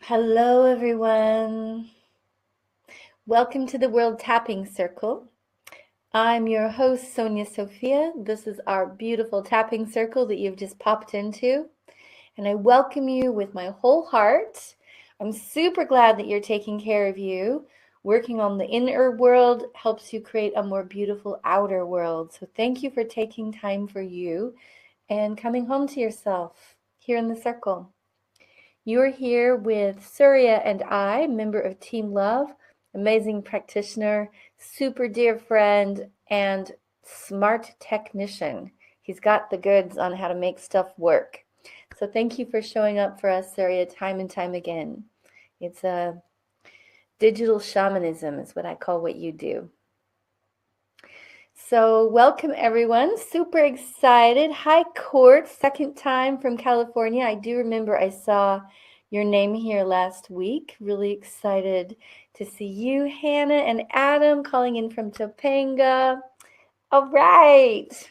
Hello, everyone. Welcome to the World Tapping Circle. I'm your host, Sonia Sophia. This is our beautiful tapping circle that you've just popped into, and I welcome you with my whole heart. I'm super glad that you're taking care of you. Working on the inner world helps you create a more beautiful outer world. So thank you for taking time for you and coming home to yourself here in the circle. You're here with Surya and I, member of Team Love, amazing practitioner, super dear friend, and smart technician. He's got the goods on how to make stuff work. So thank you for showing up for us, Surya, time and time again. It's a digital shamanism is what I call what you do. So welcome everyone. Super excited. Hi Court, second time from California. I do remember I saw your name here last week. Really excited to see you, Hannah and Adam, calling in from Topanga. All right.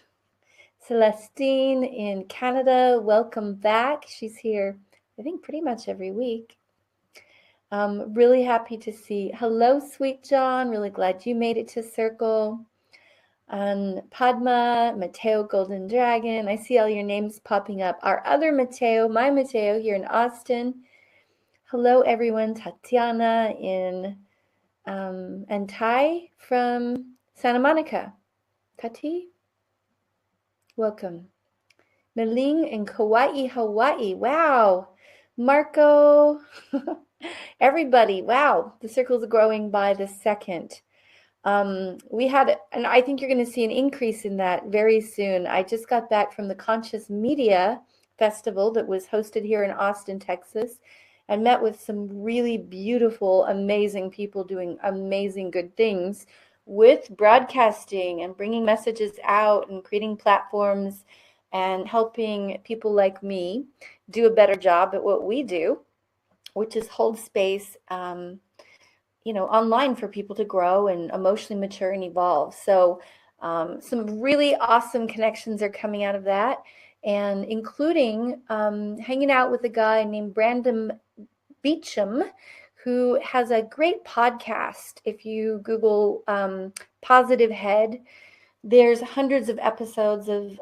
Celestine in Canada, welcome back. She's here, I think, pretty much every week. Really happy to see. Hello, Sweet John. Really glad you made it to Circle. Padma, Mateo Golden Dragon. I see all your names popping up. Our other Mateo, my Mateo here in Austin. Hello, everyone. Tatiana and Ty from Santa Monica. Tati, welcome. Meling in Kauai, Hawaii. Wow. Marco. Everybody. Wow. The circle's growing by the second. We had, and I think you're going to see an increase in that very soon. I just got back from the Conscious Media Festival that was hosted here in Austin, Texas, and met with some really beautiful, amazing people doing amazing good things with broadcasting and bringing messages out and creating platforms and helping people like me do a better job at what we do, which is hold space online for people to grow and emotionally mature and evolve. So some really awesome connections are coming out of that, and including hanging out with a guy named Brandon Beecham, who has a great podcast. If you Google Positive Head, there's hundreds of episodes of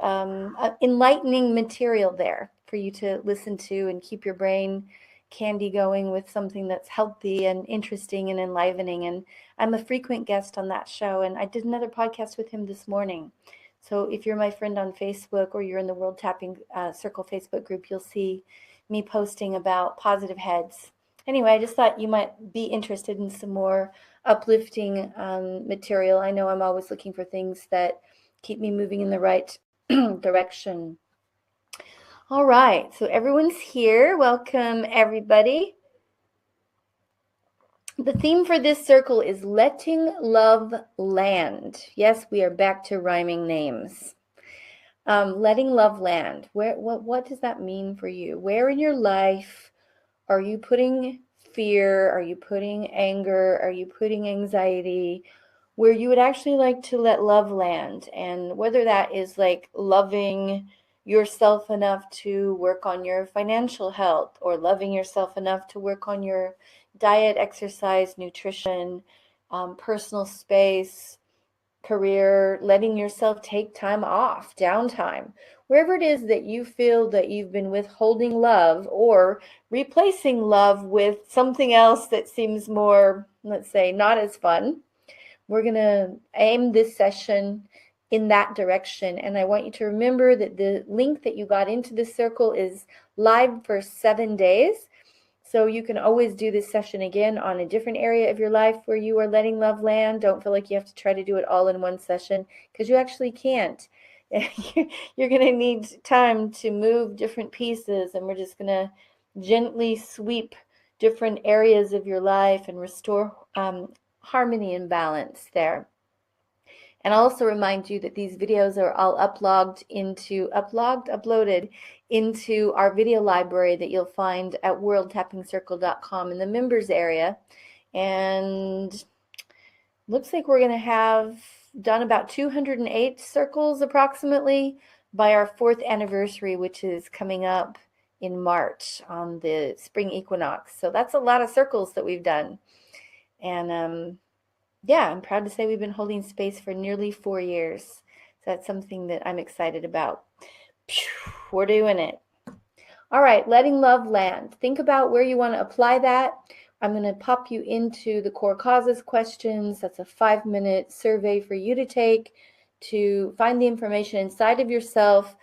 enlightening material there for you to listen to and keep your brain candy going with something that's healthy and interesting and enlivening. And I'm a frequent guest on that show, and I did another podcast with him this morning. So if you're my friend on Facebook or you're in the World Tapping Circle Facebook group, you'll see me posting about positive heads. Anyway, I just thought you might be interested in some more uplifting material. I know I'm always looking for things that keep me moving in the right direction. All right, so everyone's here. Welcome, everybody. The theme for this circle is letting love land. Yes, we are back to rhyming names. Letting love land. What does that mean for you? Where in your life are you putting fear? Are you putting anger? Are you putting anxiety? Where you would actually like to let love land, and whether that is like loving yourself enough to work on your financial health, or loving yourself enough to work on your diet, exercise, nutrition, personal space, career, letting yourself take time off, downtime, wherever it is that you feel that you've been withholding love or replacing love with something else that seems more, let's say, not as fun. We're going to aim this session in that direction. And I want you to remember that the link that you got into this circle is live for 7 days. So you can always do this session again on a different area of your life where you are letting love land. Don't feel like you have to try to do it all in one session, because you actually can't. You're going to need time to move different pieces, and we're just going to gently sweep different areas of your life and restore harmony and balance there. And I'll also remind you that these videos are all uploaded into our video library that you'll find at worldtappingcircle.com in the members area. And looks like we're going to have done about 208 circles approximately by our 4th anniversary, which is coming up in March on the spring equinox. So that's a lot of circles that we've done. And yeah, I'm proud to say we've been holding space for nearly 4 years. So that's something that I'm excited about. We're doing it. All right, letting love land. Think about where you want to apply that. I'm going to pop you into the core causes questions. That's a 5-minute survey for you to take to find the information inside of yourself,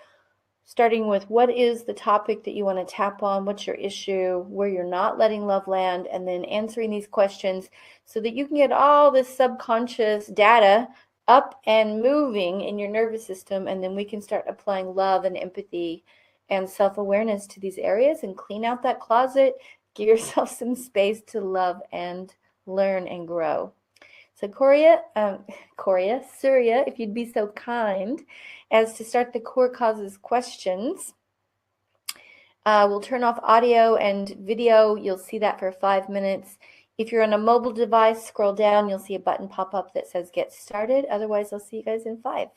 starting with what is the topic that you want to tap on, what's your issue, where you're not letting love land, and then answering these questions so that you can get all this subconscious data up and moving in your nervous system, and then we can start applying love and empathy and self-awareness to these areas and clean out that closet, give yourself some space to love and learn and grow. So Surya, if you'd be so kind as to start the core causes questions. We'll turn off audio and video. You'll see that for 5 minutes. If you're on a mobile device, scroll down. You'll see a button pop up that says get started. Otherwise, I'll see you guys in 5.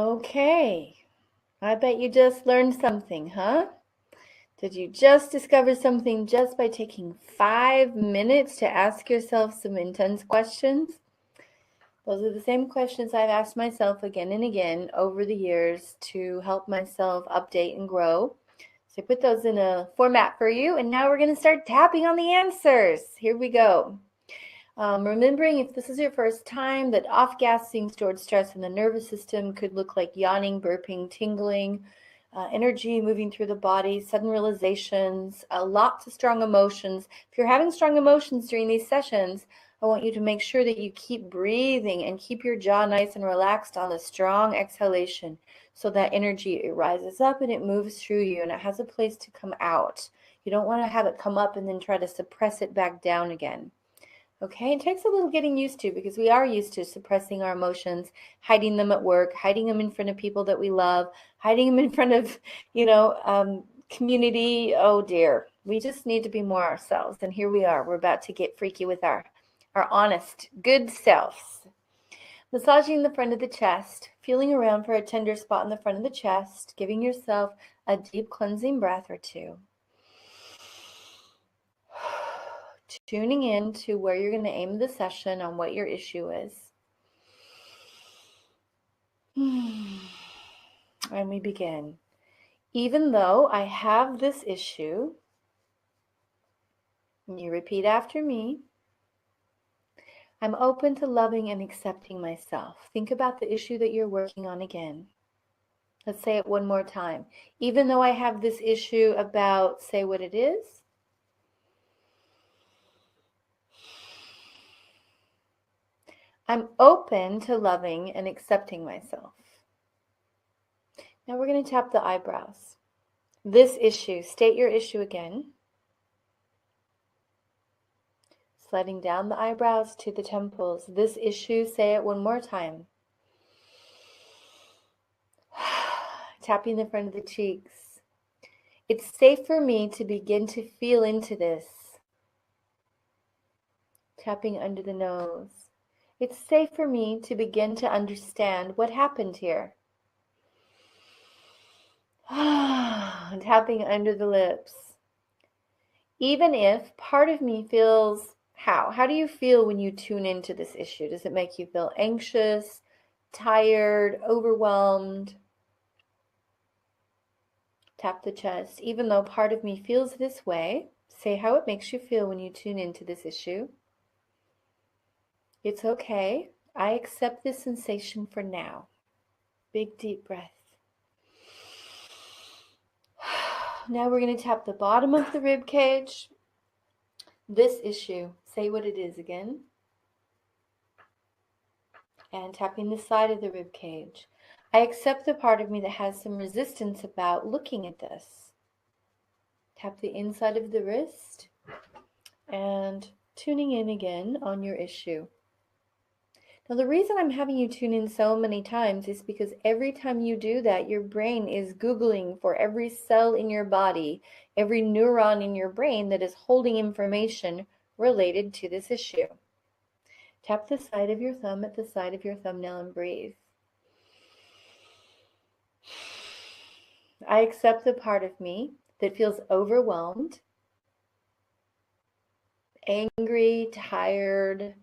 Okay. I bet you just learned something, huh? Did you just discover something just by taking 5 minutes to ask yourself some intense questions? Those are the same questions I've asked myself again and again over the years to help myself update and grow. So I put those in a format for you, and now we're going to start tapping on the answers. Here we go. Remembering, if this is your first time, that off-gassing stored stress in the nervous system could look like yawning, burping, tingling, energy moving through the body, sudden realizations, lots of strong emotions. If you're having strong emotions during these sessions, I want you to make sure that you keep breathing and keep your jaw nice and relaxed on the strong exhalation, so that energy, it rises up and it moves through you and it has a place to come out. You don't want to have it come up and then try to suppress it back down again. Okay, it takes a little getting used to, because we are used to suppressing our emotions, hiding them at work, hiding them in front of people that we love, hiding them in front of, community. Oh dear, we just need to be more ourselves. And here we are. We're about to get freaky with our honest, good selves. Massaging the front of the chest, feeling around for a tender spot in the front of the chest, giving yourself a deep cleansing breath or two. Tuning in to where you're going to aim the session on what your issue is. And we begin. Even though I have this issue, you repeat after me, I'm open to loving and accepting myself. Think about the issue that you're working on again. Let's say it one more time. Even though I have this issue about, say what it is. I'm open to loving and accepting myself. Now we're going to tap the eyebrows. This issue, state your issue again. Sliding down the eyebrows to the temples. This issue, say it one more time. Tapping the front of the cheeks. It's safe for me to begin to feel into this. Tapping under the nose. It's safe for me to begin to understand what happened here. Tapping under the lips. Even if part of me feels, how do you feel when you tune into this issue? Does it make you feel anxious, tired, overwhelmed? Tap the chest. Even though part of me feels this way, say how it makes you feel when you tune into this issue. It's okay. I accept this sensation for now. Big deep breath. Now we're going to tap the bottom of the rib cage. This issue, say what it is again. And tapping the side of the rib cage. I accept the part of me that has some resistance about looking at this. Tap the inside of the wrist and tuning in again on your issue. Now, the reason I'm having you tune in so many times is because every time you do that, your brain is Googling for every cell in your body, every neuron in your brain that is holding information related to this issue. Tap the side of your thumb at the side of your thumbnail and breathe. I accept the part of me that feels overwhelmed, angry, tired,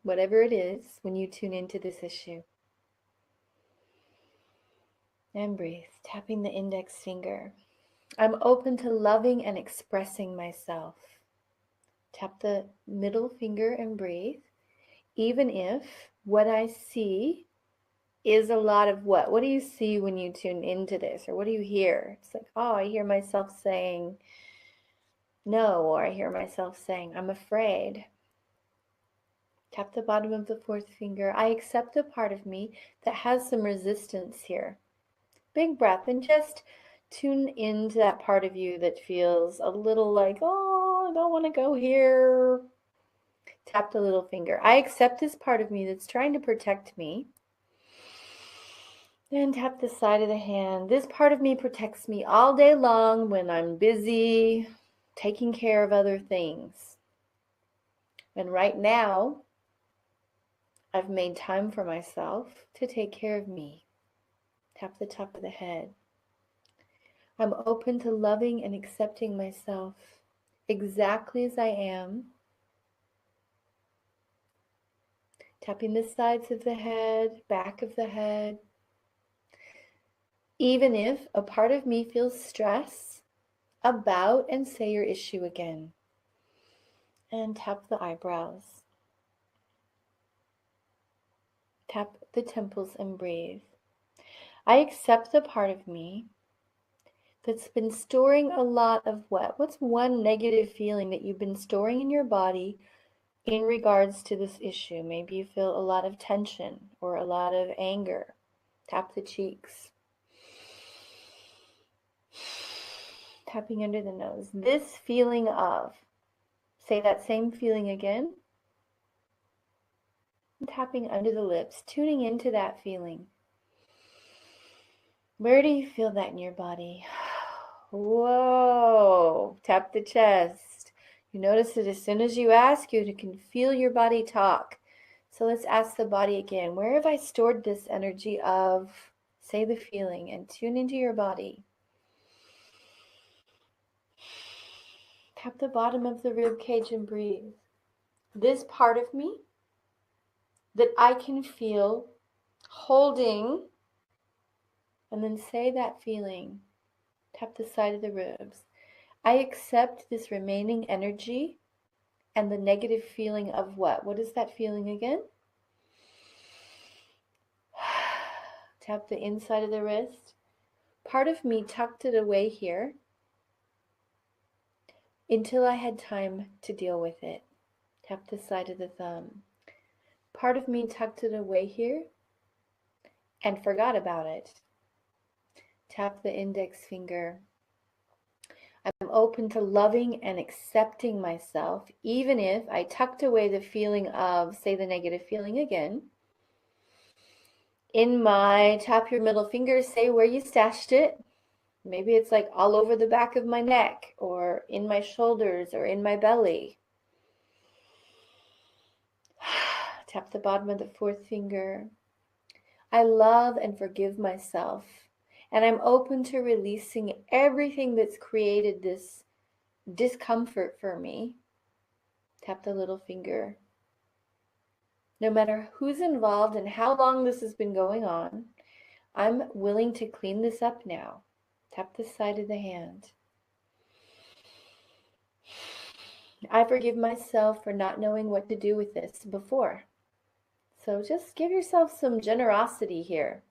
whatever it is, when you tune into this issue. And breathe, tapping the index finger. I'm open to loving and expressing myself. Tap the middle finger and breathe. Even if what I see is a lot of what? What do you see when you tune into this? Or what do you hear? It's like, oh, I hear myself saying no, or I hear myself saying I'm afraid. Tap the bottom of the fourth finger. I accept the part of me that has some resistance here. Big breath, and just tune into that part of you that feels a little like, oh, I don't want to go here. Tap the little finger. I accept this part of me that's trying to protect me. Then tap the side of the hand. This part of me protects me all day long when I'm busy taking care of other things. And right now, I've made time for myself to take care of me. Tap the top of the head. I'm open to loving and accepting myself exactly as I am. Tapping the sides of the head, back of the head. Even if a part of me feels stress about, and say your issue again. And tap the eyebrows. Tap the temples and breathe. I accept the part of me that's been storing a lot of what? What's one negative feeling that you've been storing in your body in regards to this issue? Maybe you feel a lot of tension or a lot of anger. Tap the cheeks. Tapping under the nose. This feeling of, say that same feeling again. And tapping under the lips, tuning into that feeling. Where do you feel that in your body? Whoa, tap the chest. You notice that as soon as you ask, you can feel your body talk. So let's ask the body again. Where have I stored this energy of, say the feeling, and tune into your body. Tap the bottom of the rib cage and breathe. This part of me that I can feel holding, and then say that feeling. Tap the side of the ribs. I accept this remaining energy and the negative feeling of what? What is that feeling again? Tap the inside of the wrist. Part of me tucked it away here until I had time to deal with it. Tap the side of the thumb. Part of me tucked it away here and forgot about it. Tap the index finger. I'm open to loving and accepting myself, even if I tucked away the feeling of, say the negative feeling again. In my, tap your middle finger, say where you stashed it. Maybe it's like all over the back of my neck, or in my shoulders, or in my belly. Tap the bottom of the fourth finger. I love and forgive myself, and I'm open to releasing everything that's created this discomfort for me. Tap the little finger. No matter who's involved and how long this has been going on, I'm willing to clean this up now. Tap the side of the hand. I forgive myself for not knowing what to do with this before. So just give yourself some generosity here.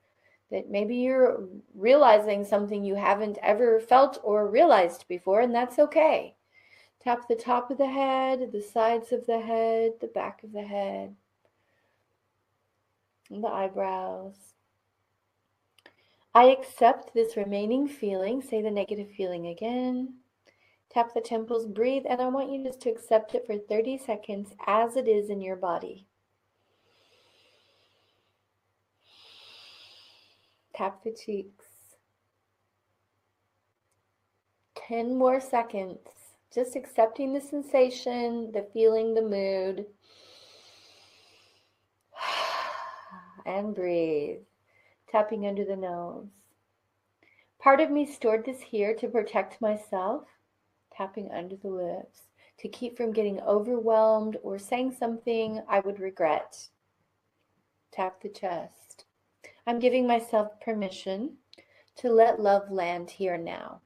That maybe you're realizing something you haven't ever felt or realized before, and that's okay. Tap the top of the head, the sides of the head, the back of the head, and the eyebrows. I accept this remaining feeling. Say the negative feeling again. Tap the temples, breathe, and I want you just to accept it for 30 seconds as it is in your body. Tap the cheeks. 10 more seconds. Just accepting the sensation, the feeling, the mood. And breathe. Tapping under the nose. Part of me stored this here to protect myself. Tapping under the lips. To keep from getting overwhelmed or saying something I would regret. Tap the chest. I'm giving myself permission to let love land here now.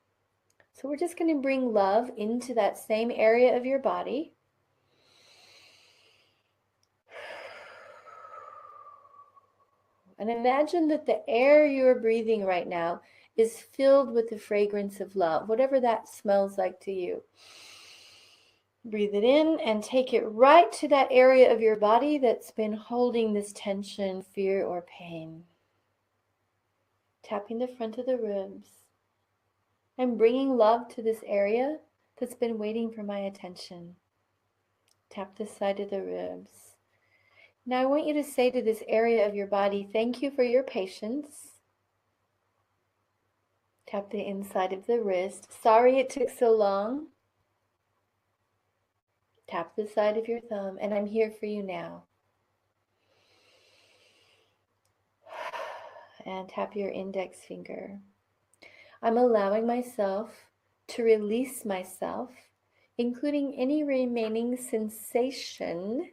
So we're just going to bring love into that same area of your body. And imagine that the air you're breathing right now is filled with the fragrance of love, whatever that smells like to you. Breathe it in and take it right to that area of your body that's been holding this tension, fear, or pain. Tapping the front of the ribs. I'm bringing love to this area that's been waiting for my attention. Tap the side of the ribs. Now I want you to say to this area of your body, thank you for your patience. Tap the inside of the wrist. Sorry it took so long. Tap the side of your thumb, and I'm here for you now. and tap your index finger. I'm allowing myself to release myself, including any remaining sensation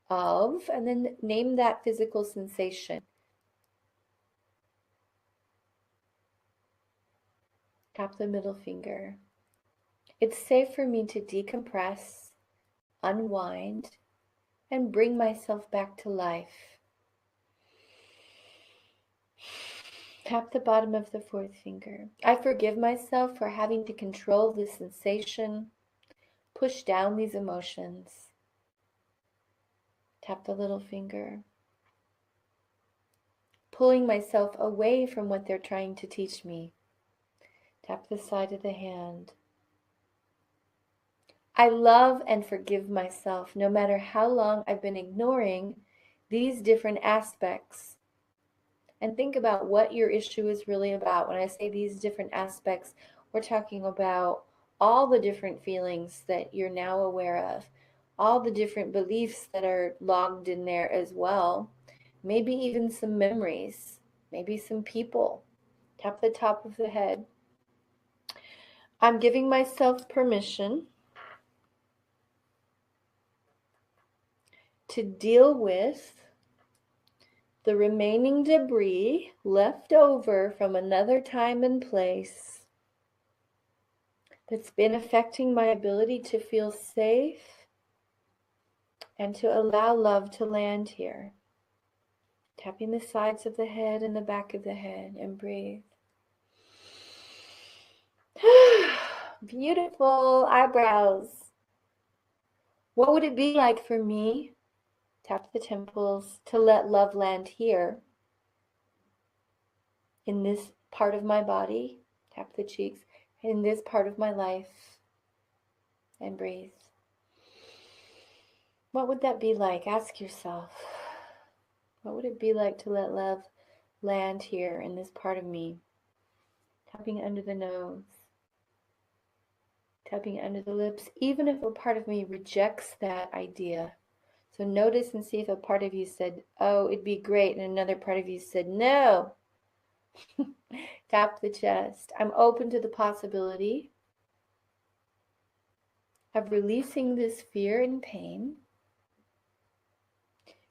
of, and then name that physical sensation. Tap the middle finger. It's safe for me to decompress, unwind, and bring myself back to life. Tap the bottom of the fourth finger. I forgive myself for having to control this sensation, push down these emotions. Tap the little finger. Pulling myself away from what they're trying to teach me. Tap the side of the hand. I love and forgive myself no matter how long I've been ignoring these different aspects. And think about what your issue is really about. When I say these different aspects, we're talking about all the different feelings that you're now aware of, all the different beliefs that are logged in there as well, maybe even some memories, maybe some people. Tap the top of the head. I'm giving myself permission to deal with the remaining debris left over from another time and place that's been affecting my ability to feel safe and to allow love to land here. Tapping the sides of the head and the back of the head, and breathe. Beautiful eyebrows. What would it be like for me, tap the temples, to let love land here in this part of my body? Tap the cheeks. In this part of my life, and breathe. What would that be like? Ask yourself. What would it be like to let love land here in this part of me? Tapping under the nose. Tapping under the lips, even if a part of me rejects that idea. So notice and see if a part of you said, oh, it'd be great, and another part of you said, no. Tap the chest. I'm open to the possibility of releasing this fear and pain,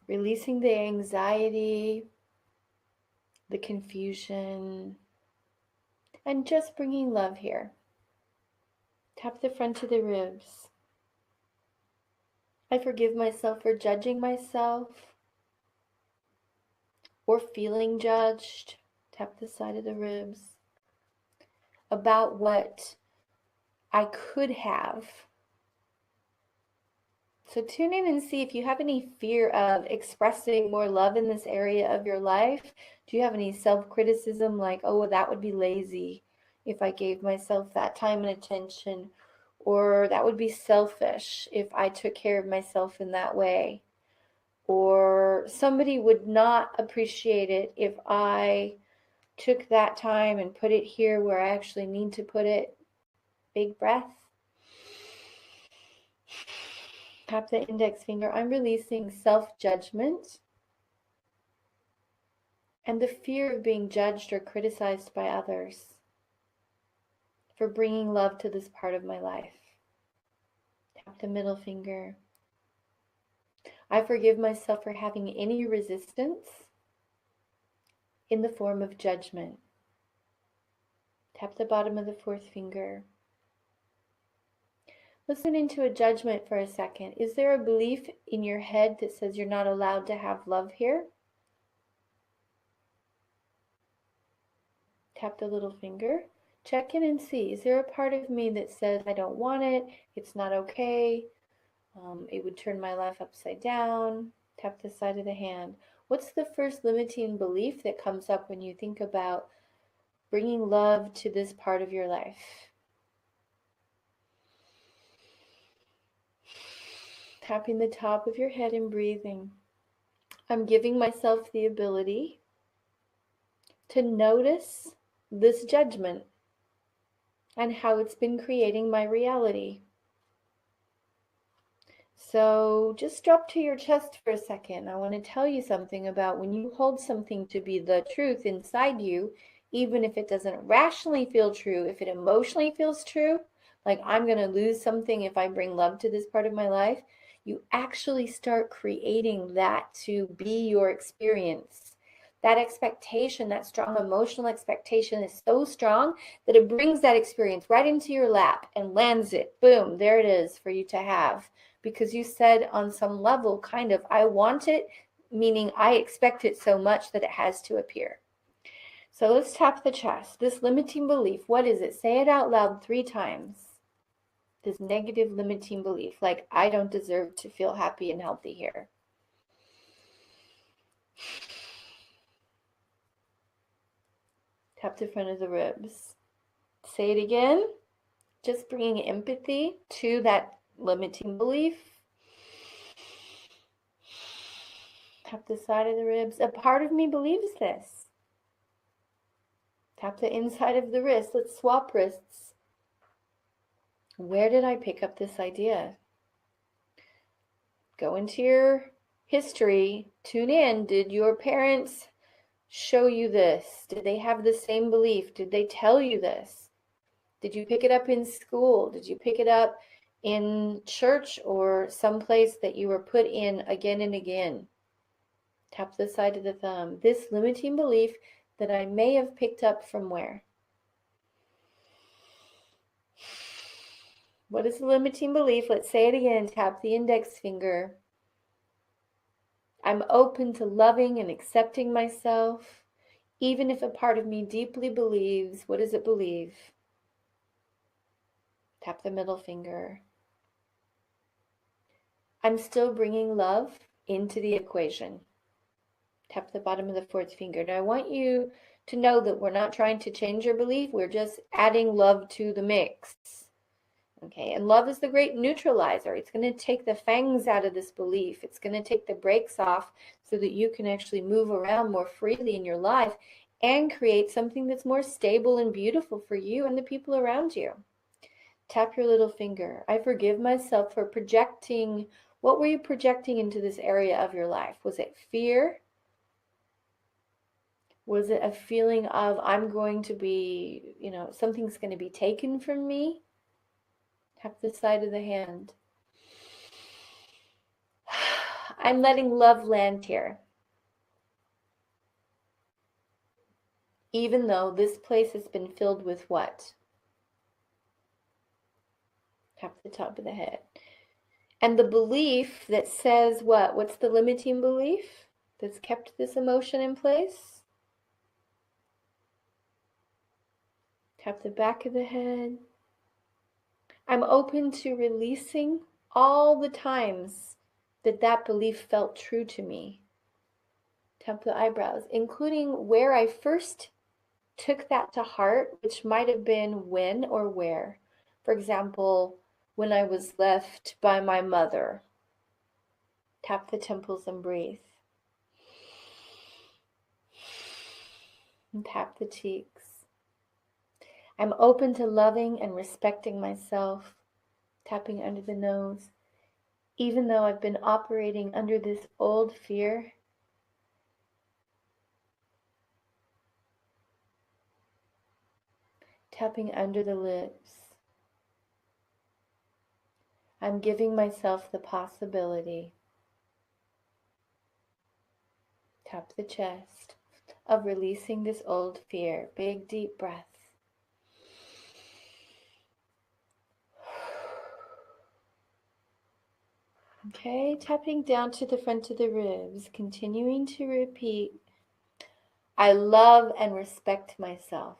releasing the anxiety, the confusion, and just bringing love here. Tap the front of the ribs. I forgive myself for judging myself or feeling judged. Tap the side of the ribs. About what I could have. So tune in and see if you have any fear of expressing more love in this area of your life. Do you have any self-criticism like, oh, that would be lazy if I gave myself that time and attention, or that would be selfish if I took care of myself in that way, or somebody would not appreciate it if I took that time and put it here where I actually need to put it. Big breath. Tap the index finger. I'm releasing self-judgment and the fear of being judged or criticized by others for bringing love to this part of my life. Tap the middle finger. I forgive myself for having any resistance in the form of judgment. Tap the bottom of the fourth finger. Listen into a judgment for a second. Is there a belief in your head that says you're not allowed to have love here? Tap the little finger. Check in and see. Is there a part of me that says I don't want it, it's not okay, it would turn my life upside down? Tap the side of the hand. What's the first limiting belief that comes up when you think about bringing love to this part of your life? Tapping the top of your head and breathing. I'm giving myself the ability to notice this judgment and how it's been creating my reality. So just drop to your chest for a second. I want to tell you something about when you hold something to be the truth inside you, even if it doesn't rationally feel true, if it emotionally feels true, like I'm going to lose something if I bring love to this part of my life, you actually start creating that to be your experience. That expectation, that strong emotional expectation is so strong that it brings that experience right into your lap and lands it. Boom, there it is for you to have. Because you said on some level, kind of, I want it, meaning I expect it so much that it has to appear. So let's tap the chest. This limiting belief, what is it? Say it out loud 3 times. This negative limiting belief, like I don't deserve to feel happy and healthy here. Tap the front of the ribs. Say it again, just bringing empathy to that limiting belief. Tap the side of the ribs. A part of me believes this. Tap the inside of the wrist. Let's swap wrists. Where did I pick up this idea? Go into your history. Tune in. Did your parents show you this? Did they have the same belief? Did they tell you this? Did you pick it up in school? Did you pick it up in church or someplace that you were put in again and again? Tap the side of the thumb. This limiting belief that I may have picked up from where? What is the limiting belief? Let's say it again. Tap the index finger. I'm open to loving and accepting myself, even if a part of me deeply believes. What does it believe? Tap the middle finger. I'm still bringing love into the equation. Tap the bottom of the 4th finger. Now I want you to know that we're not trying to change your belief. We're just adding love to the mix. Okay, and love is the great neutralizer. It's going to take the fangs out of this belief. It's going to take the brakes off so that you can actually move around more freely in your life and create something that's more stable and beautiful for you and the people around you. Tap your little finger. I forgive myself for projecting. What were you projecting into this area of your life? Was it fear? Was it a feeling of I'm going to be, something's going to be taken from me? Tap the side of the hand. I'm letting love land here. Even though this place has been filled with what? Tap the top of the head. And the belief that says what? What's the limiting belief that's kept this emotion in place? Tap the back of the head. I'm open to releasing all the times that that belief felt true to me. Tap the eyebrows, including where I first took that to heart, which might have been when or where. For example, when I was left by my mother. Tap the temples and breathe. And tap the cheeks. I'm open to loving and respecting myself. Tapping under the nose. Even though I've been operating under this old fear, tapping under the lips. I'm giving myself the possibility, tap the chest, of releasing this old fear. Big deep breath. Okay, tapping down to the front of the ribs, continuing to repeat, I love and respect myself.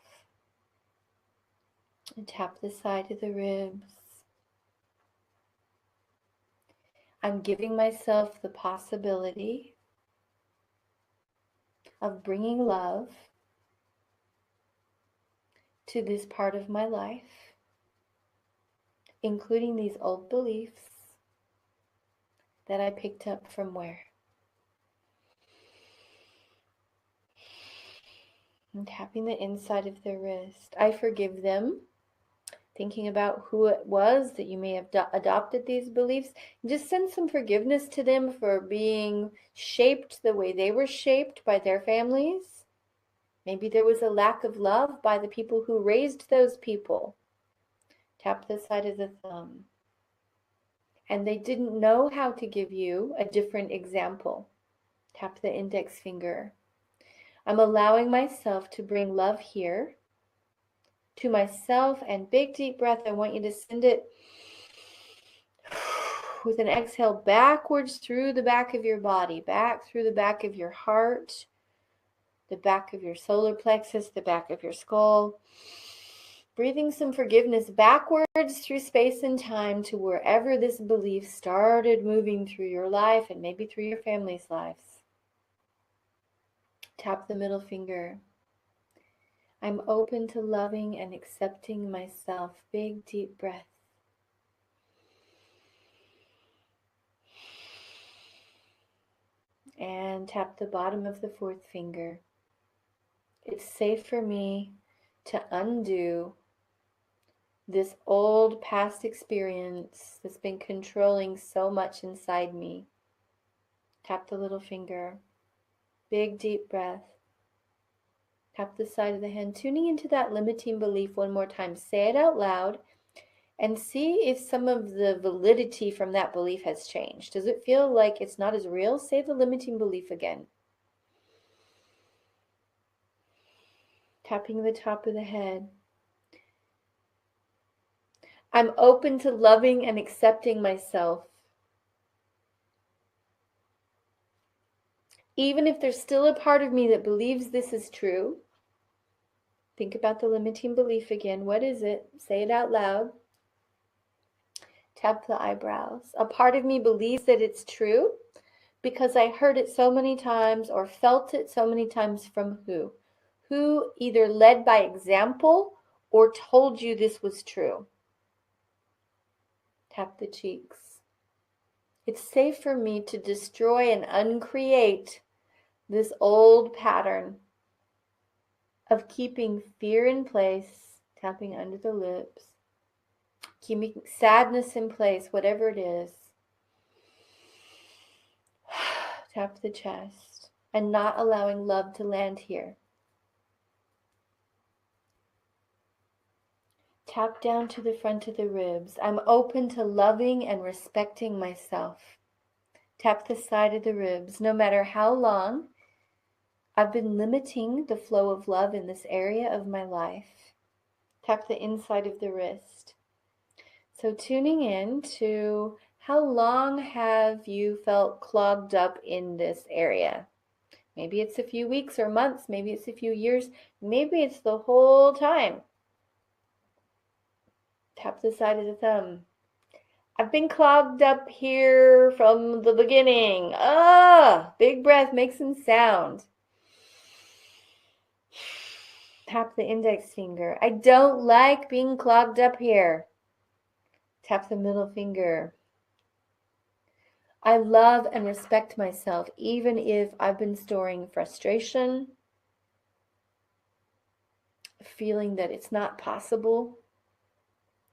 And tap the side of the ribs. I'm giving myself the possibility of bringing love to this part of my life, including these old beliefs that I picked up from where? And tapping the inside of the wrist. I forgive them thinking about who it was that you may have adopted these beliefs. Just send some forgiveness to them for being shaped the way they were shaped by their families. Maybe there was a lack of love by the people who raised those people. Tap the side of the thumb. And they didn't know how to give you a different example. Tap the index finger. I'm allowing myself to bring love here to myself, and big deep breath. I want you to send it with an exhale backwards through the back of your body, back through the back of your heart, the back of your solar plexus, the back of your skull. Breathing some forgiveness backwards through space and time to wherever this belief started moving through your life and maybe through your family's lives. Tap the middle finger. I'm open to loving and accepting myself. Big deep breath. And tap the bottom of the fourth finger. It's safe for me to undo this old past experience that's been controlling so much inside me. Tap the little finger. Big deep breath. Tap the side of the hand, tuning into that limiting belief one more time. Say it out loud and see if some of the validity from that belief has changed. Does it feel like it's not as real? Say the limiting belief again. Tapping the top of the head. I'm open to loving and accepting myself. Even if there's still a part of me that believes this is true, think about the limiting belief again. What is it? Say it out loud. Tap the eyebrows. A part of me believes that it's true because I heard it so many times or felt it so many times from who? Who either led by example or told you this was true? Tap the cheeks. It's safe for me to destroy and uncreate this old pattern of keeping fear in place, tapping under the lips, keeping sadness in place, whatever it is. Tap the chest and not allowing love to land here. Tap down to the front of the ribs. I'm open to loving and respecting myself. Tap the side of the ribs. No matter how long I've been limiting the flow of love in this area of my life. Tap the inside of the wrist. So tuning in to how long have you felt clogged up in this area? Maybe it's a few weeks or months. Maybe it's a few years. Maybe it's the whole time. Tap the side of the thumb. I've been clogged up here from the beginning. Big breath, make some sound. Tap the index finger. I don't like being clogged up here. Tap the middle finger. I love and respect myself, even if I've been storing frustration, feeling that it's not possible.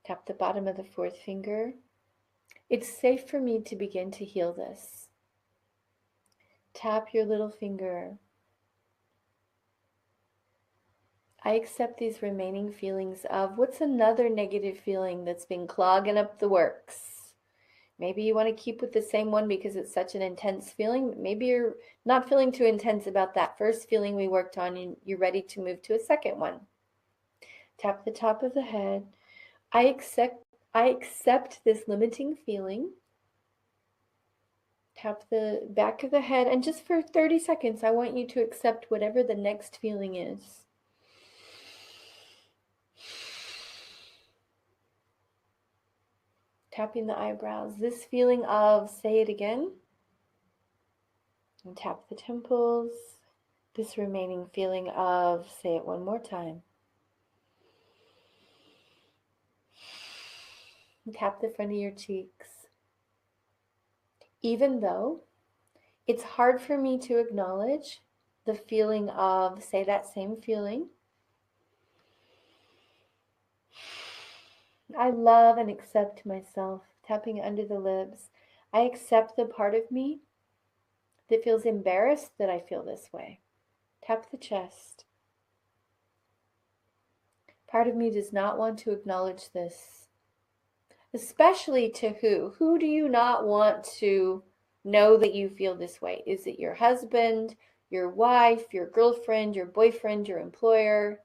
Tap the bottom of the fourth finger. It's safe for me to begin to heal this. Tap your little finger. I accept these remaining feelings of what's another negative feeling that's been clogging up the works. Maybe you want to keep with the same one because it's such an intense feeling. Maybe you're not feeling too intense about that first feeling we worked on and you're ready to move to a second one. Tap the top of the head. I accept this limiting feeling. Tap the back of the head, and just for 30 seconds, I want you to accept whatever the next feeling is. Tapping the eyebrows. This feeling of, say it again. And tap the temples. This remaining feeling of, say it one more time. And tap the front of your cheeks. Even though it's hard for me to acknowledge the feeling of, say that same feeling. I love and accept myself. Tapping under the lips. I accept the part of me that feels embarrassed that I feel this way. Tap the chest. Part of me does not want to acknowledge this. Especially to who? Who do you not want to know that you feel this way? Is it your husband, your wife, your girlfriend, your boyfriend, your employer?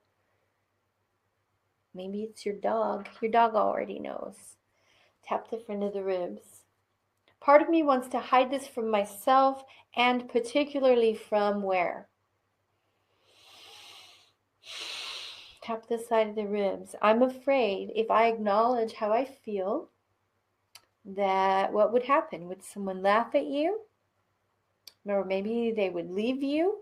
Maybe it's your dog. Your dog already knows. Tap the front of the ribs. Part of me wants to hide this from myself, and particularly from where? Tap the side of the ribs. I'm afraid if I acknowledge how I feel, that what would happen? Would someone laugh at you? Or maybe they would leave you?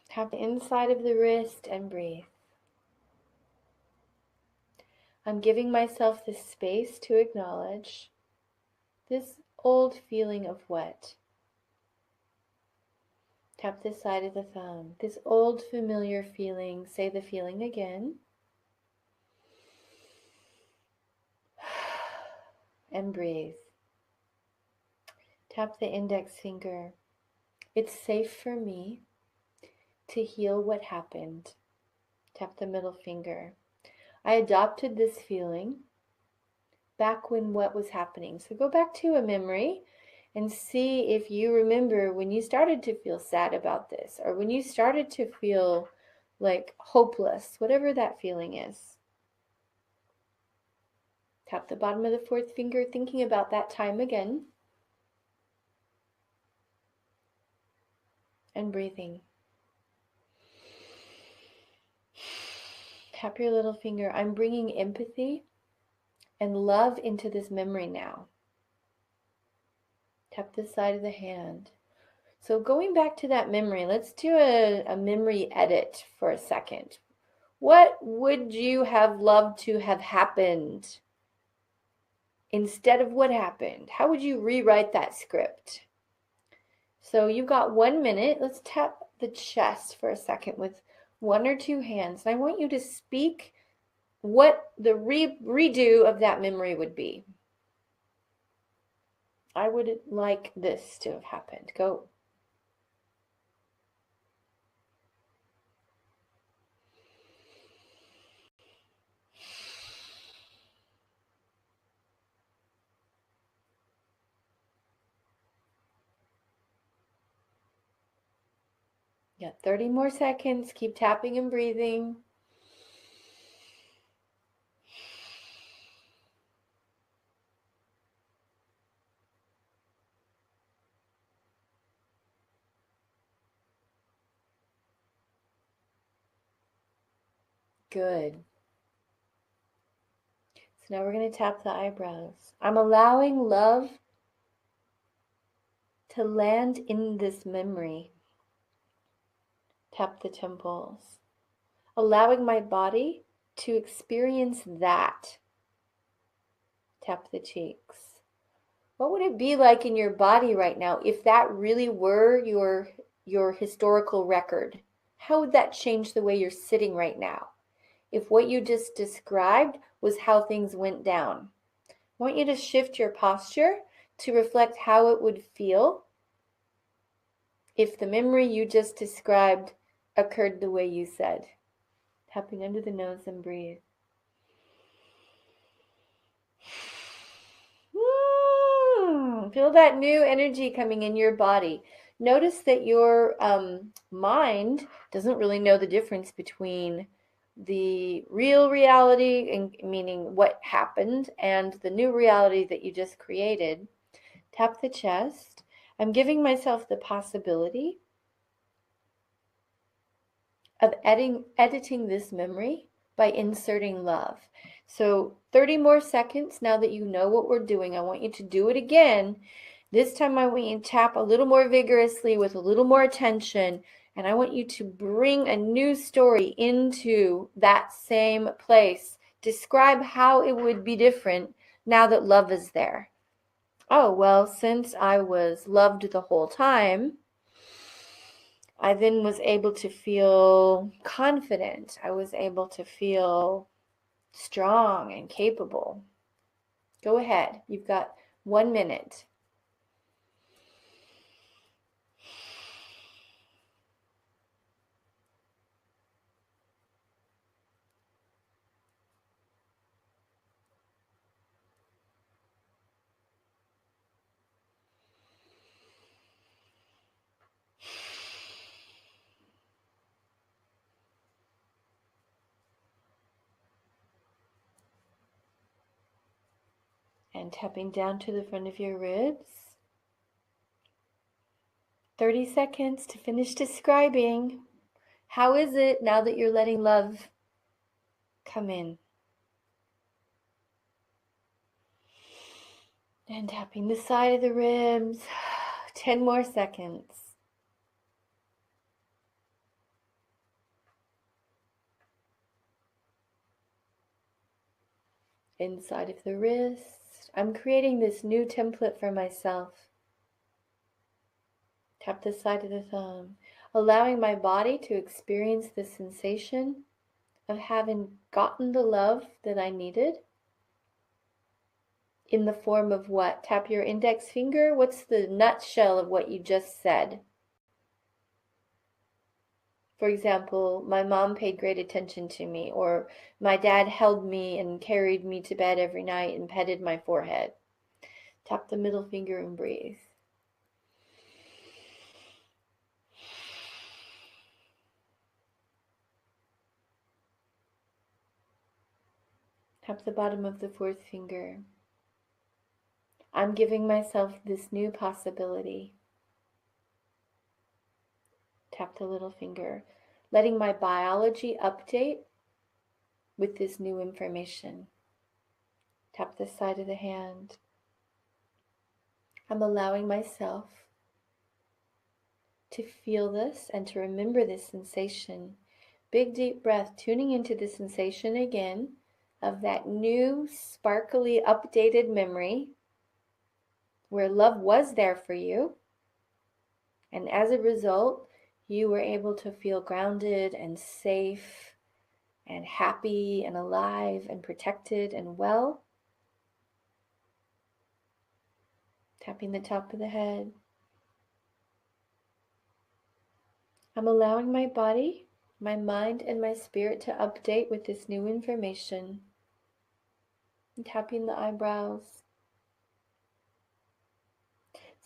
Tap the inside of the wrist and breathe. I'm giving myself this space to acknowledge this old feeling of what? Tap the side of the thumb. This old familiar feeling. Say the feeling again. And breathe. Tap the index finger. It's safe for me to heal what happened. Tap the middle finger. I adopted this feeling back when what was happening. So go back to a memory and see if you remember when you started to feel sad about this, or when you started to feel like hopeless, whatever that feeling is. Tap the bottom of the fourth finger, thinking about that time again. And breathing. Tap your little finger. I'm bringing empathy and love into this memory now. Tap the side of the hand. So going back to that memory, let's do a memory edit for a second. What would you have loved to have happened instead of what happened? How would you rewrite that script? So you've got 1 minute. Let's tap the chest for a second with one or two hands. And I want you to speak what the redo of that memory would be. I would like this to have happened. Go. Yeah, 30 more seconds. Keep tapping and breathing. Good. So now we're going to tap the eyebrows. I'm allowing love to land in this memory. Tap the temples. Allowing my body to experience that. Tap the cheeks. What would it be like in your body right now if that really were your historical record? How would that change the way you're sitting right now? If what you just described was how things went down. I want you to shift your posture to reflect how it would feel if the memory you just described occurred the way you said. Tapping under the nose and breathe. Feel that new energy coming in your body. Notice that your mind doesn't really know the difference between the real reality, meaning what happened, and the new reality that you just created. Tap the chest. I'm giving myself the possibility of editing this memory by inserting love. So 30 more seconds. Now that you know what we're doing, I want you to do it again. This time I want you to tap a little more vigorously with a little more attention, and I want you to bring a new story into that same place. Describe how it would be different now that love is there. Oh, well, since I was loved the whole time, I then was able to feel confident. I was able to feel strong and capable. Go ahead. You've got 1 minute. And tapping down to the front of your ribs. 30 seconds to finish describing. How is it now that you're letting love come in? And tapping the side of the ribs. 10 more seconds. Inside of the wrist. I'm creating this new template for myself. Tap the side of the thumb, allowing my body to experience the sensation of having gotten the love that I needed. In the form of what? Tap your index finger. What's the nutshell of what you just said? For example, my mom paid great attention to me, or my dad held me and carried me to bed every night and petted my forehead. Tap the middle finger and breathe. Tap the bottom of the fourth finger. I'm giving myself this new possibility. Tap the little finger, letting my biology update with this new information. Tap the side of the hand. I'm allowing myself to feel this and to remember this sensation. Big deep breath, tuning into the sensation again of that new sparkly updated memory where love was there for you. And as a result, you were able to feel grounded and safe and happy and alive and protected and well. Tapping the top of the head. I'm allowing my body, my mind, and my spirit to update with this new information. And tapping the eyebrows.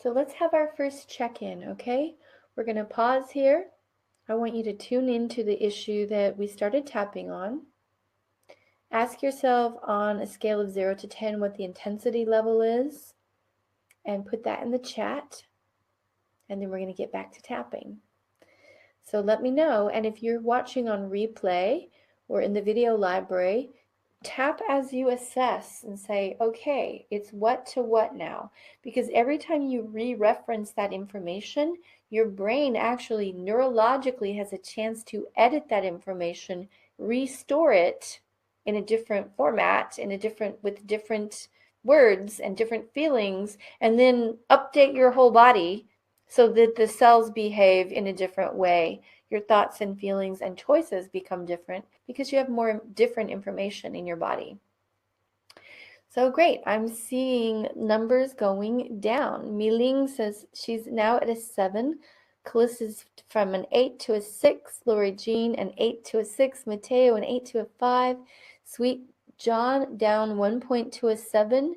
So let's have our first check-in, okay? We're going to pause here. I want you to tune into the issue that we started tapping on. Ask yourself on a scale of 0 to 10 what the intensity level is, and put that in the chat. And then we're going to get back to tapping. So let me know. And if you're watching on replay or in the video library, tap as you assess and say, okay, it's what to what now? Because every time you re-reference that information, your brain actually neurologically has a chance to edit that information, restore it in a different format, with different words and different feelings, and then update your whole body so that the cells behave in a different way. Your thoughts and feelings and choices become different because you have more different information in your body. So great, I'm seeing numbers going down. Miling says she's now at a 7. Callis is from an 8 to a 6. Lori Jean, an 8 to a 6. Mateo, an 8 to a 5. Sweet John, down 1 point to a 7.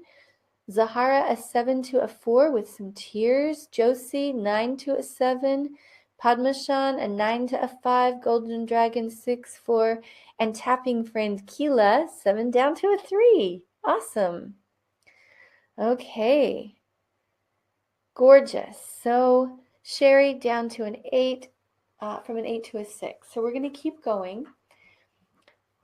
Zahara, a 7 to a 4 with some tears. Josie, 9 to a 7. Padmashan, a 9 to a 5. Golden Dragon, 6, 4. And tapping friend Keela, 7 down to a 3. Awesome. Okay. Gorgeous. So Sherry down to an 8, from an 8 to a 6. So we're going to keep going.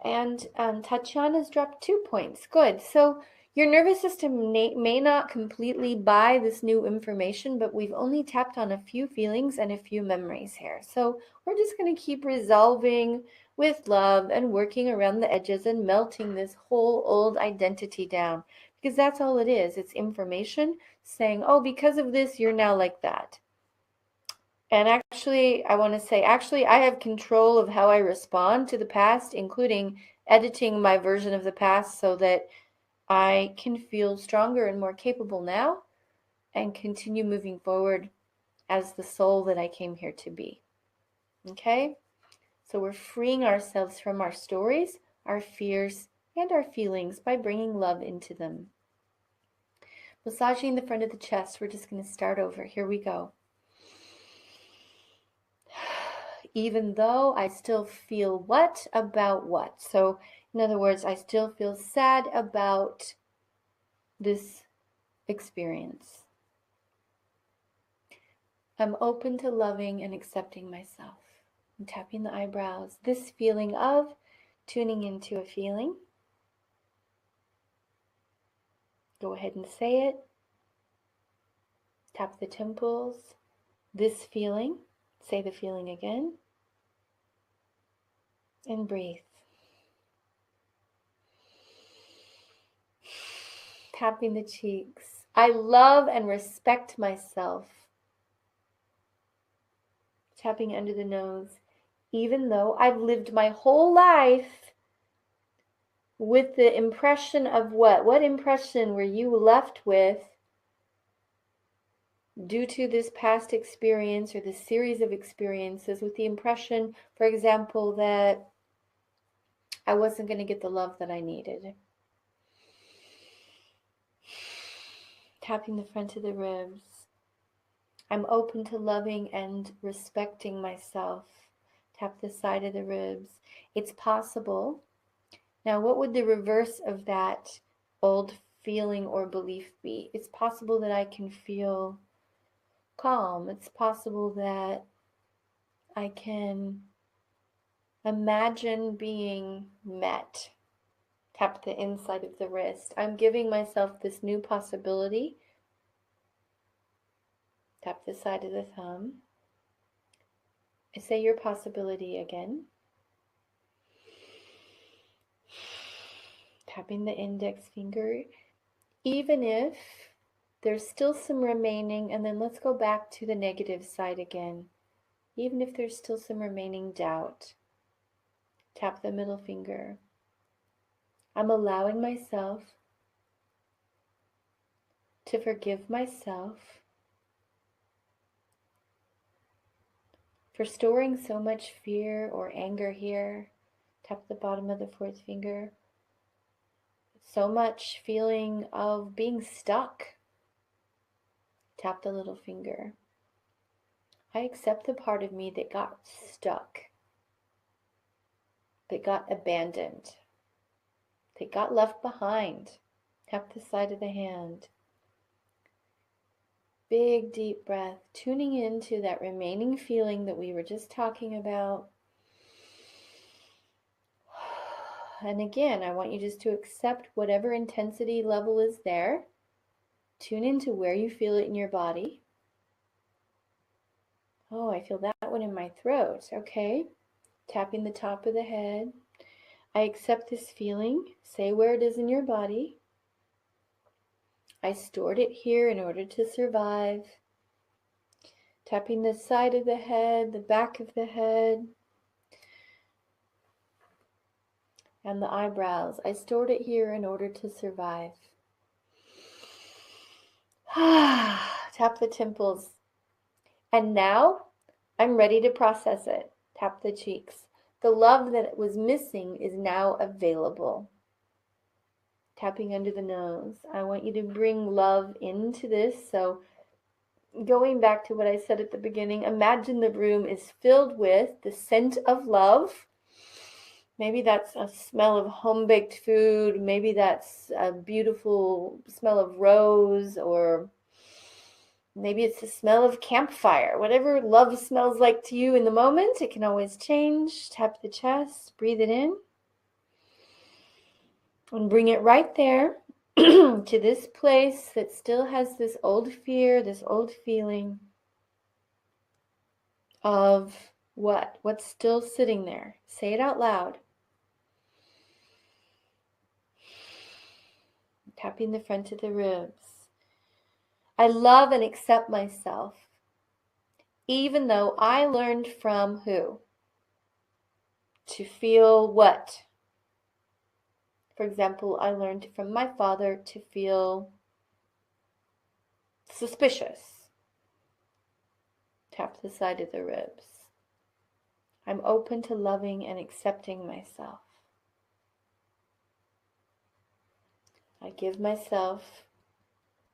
And Tatiana's dropped 2 points. Good. So your nervous system may not completely buy this new information, but we've only tapped on a few feelings and a few memories here. So we're just going to keep resolving with love and working around the edges and melting this whole old identity down, because that's all it is. It's information saying, oh, because of this, you're now like that. And actually, I want to say, actually, I have control of how I respond to the past, including editing my version of the past so that I can feel stronger and more capable now and continue moving forward as the soul that I came here to be. Okay? So we're freeing ourselves from our stories, our fears, and our feelings by bringing love into them. Massaging the front of the chest, we're just going to start over. Here we go. Even though I still feel what about what? So, in other words, I still feel sad about this experience. I'm open to loving and accepting myself. I'm tapping the eyebrows. This feeling of tuning into a feeling. Go ahead and say it. Tap the temples. This feeling. Say the feeling again. And breathe. Tapping the cheeks. I love and respect myself. Tapping under the nose. Even though I've lived my whole life with the impression of what? What impression were you left with due to this past experience or this series of experiences, with the impression, for example, that I wasn't going to get the love that I needed? Tapping the front of the ribs. I'm open to loving and respecting myself. Tap the side of the ribs. It's possible. Now, what would the reverse of that old feeling or belief be? It's possible that I can feel calm. It's possible that I can imagine being met. Tap the inside of the wrist. I'm giving myself this new possibility. Tap the side of the thumb. Say your possibility again. Tapping the index finger. Even if there's still some remaining, and then let's go back to the negative side again. Even if there's still some remaining doubt, tap the middle finger. I'm allowing myself to forgive myself for storing so much fear or anger here. Tap the bottom of the fourth finger. So much feeling of being stuck. Tap the little finger. I accept the part of me that got stuck, that got abandoned, that got left behind. Tap the side of the hand. Big deep breath, tuning into that remaining feeling that we were just talking about. And again, I want you just to accept whatever intensity level is there. Tune into where you feel it in your body. Oh, I feel that one in my throat. Okay. Tapping the top of the head. I accept this feeling. Say where it is in your body. I stored it here in order to survive. Tapping the side of the head, the back of the head, and the eyebrows. I stored it here in order to survive. Tap the temples. And now I'm ready to process it. Tap the cheeks. The love that was missing is now available. Tapping under the nose. I want you to bring love into this. So going back to what I said at the beginning, imagine the room is filled with the scent of love. Maybe that's a smell of home-baked food. Maybe that's a beautiful smell of rose, or maybe it's the smell of campfire. Whatever love smells like to you in the moment, it can always change. Tap the chest, breathe it in, and bring it right there to this place that still has this old fear, this old feeling of what? What's still sitting there? Say it out loud. Tapping the front of the ribs. I love and accept myself. even though I learned from who? To feel what? For example, I learned from my father to feel suspicious. Tap the side of the ribs. I'm open to loving and accepting myself. I give myself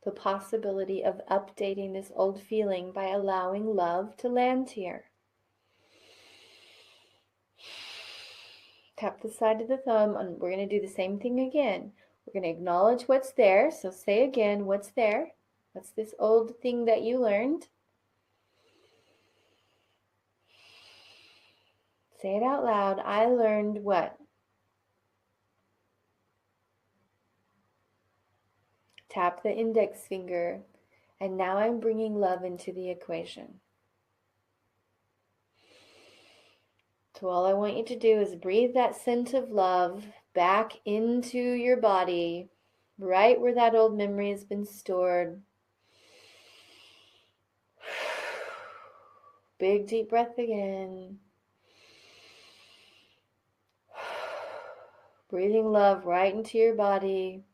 the possibility of updating this old feeling by allowing love to land here. Tap the side of the thumb, and we're going to do the same thing again. We're going to acknowledge what's there. So say again, what's there? What's this old thing that you learned? Say it out loud. I learned what? Tap the index finger, and now I'm bringing love into the equation. So all I want you to do is breathe that scent of love back into your body, right where that old memory has been stored. Big deep breath again. Breathing love right into your body.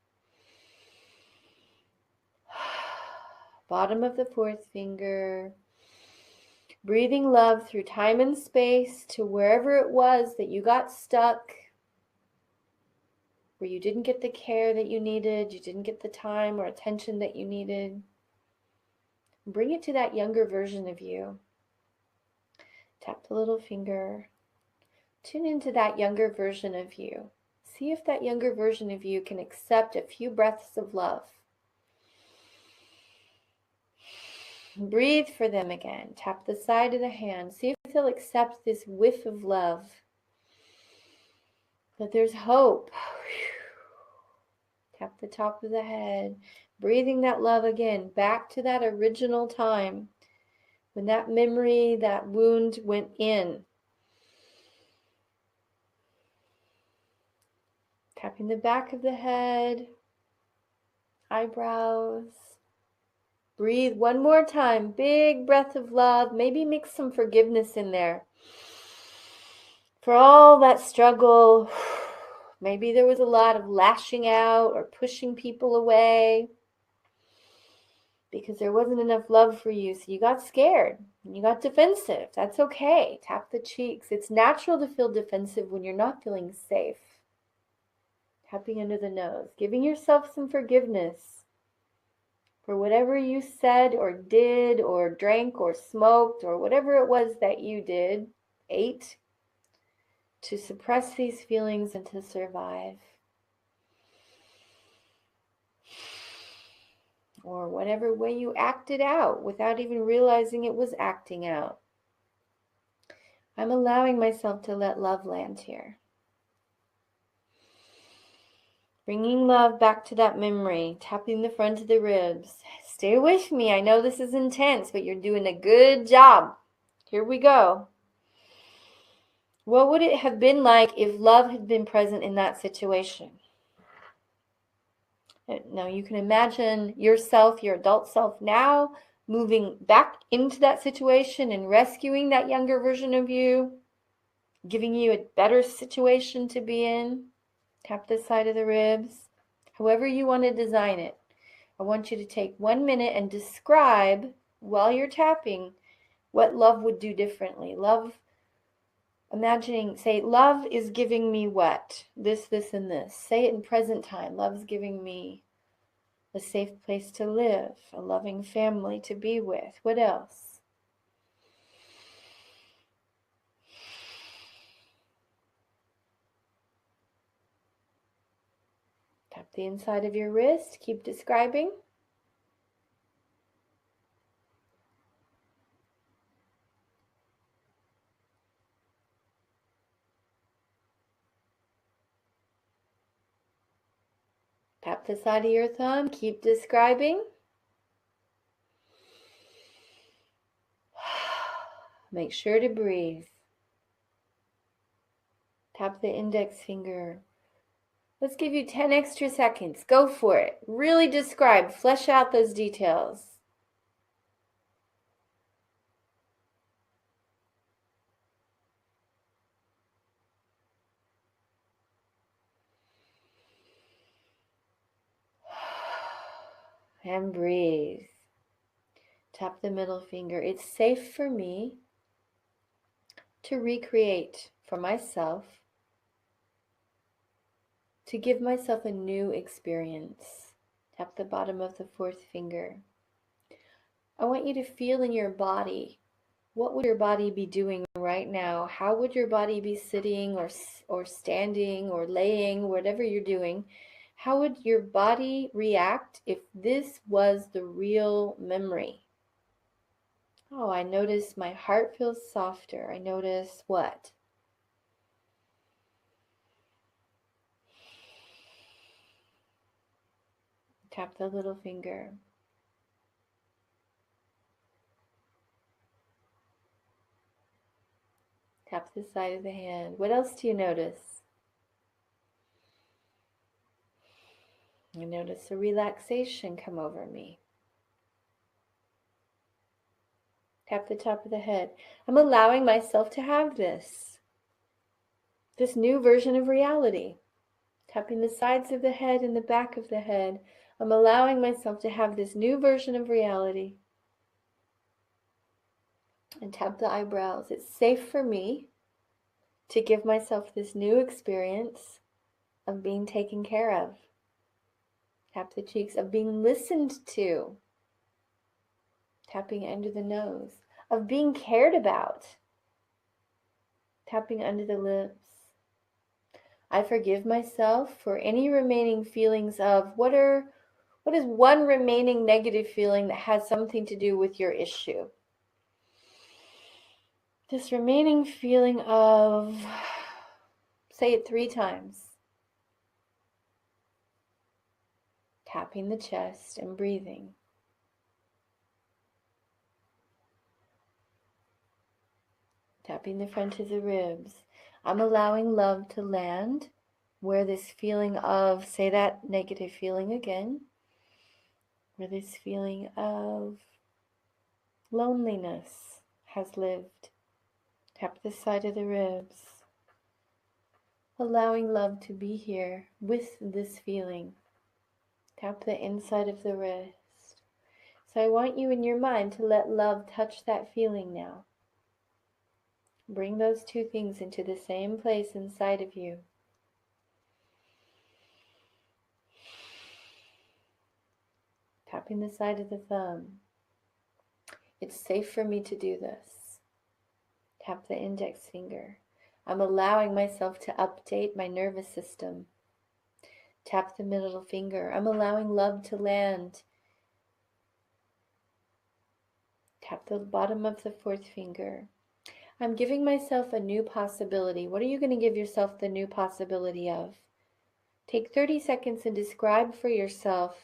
Bottom of the fourth finger. Breathing love through time and space to wherever it was that you got stuck, where you didn't get the care that you needed, you didn't get the time or attention that you needed. Bring it to that younger version of you. Tap the little finger. Tune into that younger version of you. See if that younger version of you can accept a few breaths of love. Breathe for them again. Tap the side of the hand. See if they'll accept this whiff of love. That there's hope. Tap the top of the head. Breathing that love again back to that original time when that memory, that wound went in. Tapping the back of the head, eyebrows. Breathe one more time. Big breath of love. Maybe mix some forgiveness in there. For all that struggle, maybe there was a lot of lashing out or pushing people away because there wasn't enough love for you. So you got scared and you got defensive. That's okay. Tap the cheeks. It's natural to feel defensive when you're not feeling safe. Tapping under the nose. Giving yourself some forgiveness for whatever you said or did or drank or smoked or whatever it was that you did, ate, to suppress these feelings and to survive. Or whatever way you acted out without even realizing it was acting out. I'm allowing myself to let love land here. Bringing love back to that memory, tapping the front of the ribs. Stay with me. I know this is intense, but you're doing a good job. Here we go. What would it have been like if love had been present in that situation? Now you can imagine yourself, your adult self now, moving back into that situation and rescuing that younger version of you, giving you a better situation to be in. Tap the side of the ribs. However you want to design it. I want you to take 1 minute and describe, while you're tapping, what love would do differently. Love, imagining, say, love is giving me what? This, and this. Say it in present time. Love's giving me a safe place to live, a loving family to be with. What else? Tap the inside of your wrist. Keep describing. Tap the side of your thumb. Keep describing. Make sure to breathe. Tap the index finger. Let's give you 10 extra seconds. Go for it. Really describe. Flesh out those details. And breathe. Tap the middle finger. It's safe for me to recreate for myself, to give myself a new experience. Tap the bottom of the fourth finger. I want you to feel in your body. What would your body be doing right now? How would your body be sitting or standing or laying, whatever you're doing? How would your body react if this was the real memory? Oh, I notice my heart feels softer. I notice what? Tap the little finger. Tap the side of the hand. What else do you notice? I notice a relaxation come over me. Tap the top of the head. I'm allowing myself to have this new version of reality. Tapping the sides of the head and the back of the head. I'm allowing myself to have this new version of reality. And tap the eyebrows. It's safe for me to give myself this new experience of being taken care of. Tap the cheeks, of being listened to. Tapping under the nose, of being cared about. Tapping under the lips. I forgive myself for any remaining feelings of what is one remaining negative feeling that has something to do with your issue. This remaining feeling of, say it 3 times. Tapping the chest and breathing. Tapping the front of the ribs. I'm allowing love to land where this feeling of, say that negative feeling again, where this feeling of loneliness has lived. Tap the side of the ribs. Allowing love to be here with this feeling. Tap the inside of the wrist. So I want you in your mind to let love touch that feeling now. Bring those 2 things into the same place inside of you. Tapping the side of the thumb. It's safe for me to do this. Tap the index finger. I'm allowing myself to update my nervous system. Tap the middle finger. I'm allowing love to land. Tap the bottom of the fourth finger. I'm giving myself a new possibility. What are you going to give yourself the new possibility of? Take 30 seconds and describe for yourself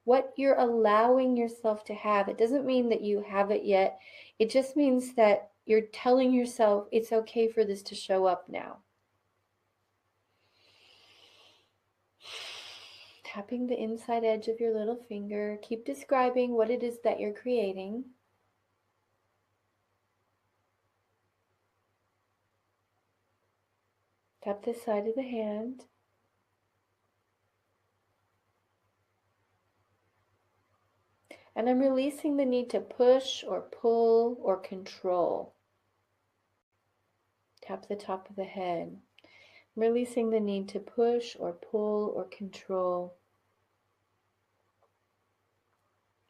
what you're allowing yourself to have. It doesn't mean that you have it yet. It just means that you're telling yourself it's okay for this to show up now. Tapping the inside edge of your little finger. Keep describing what it is that you're creating. Tap the side of the hand. And I'm releasing the need to push or pull or control. Tap the top of the head. I'm releasing the need to push or pull or control.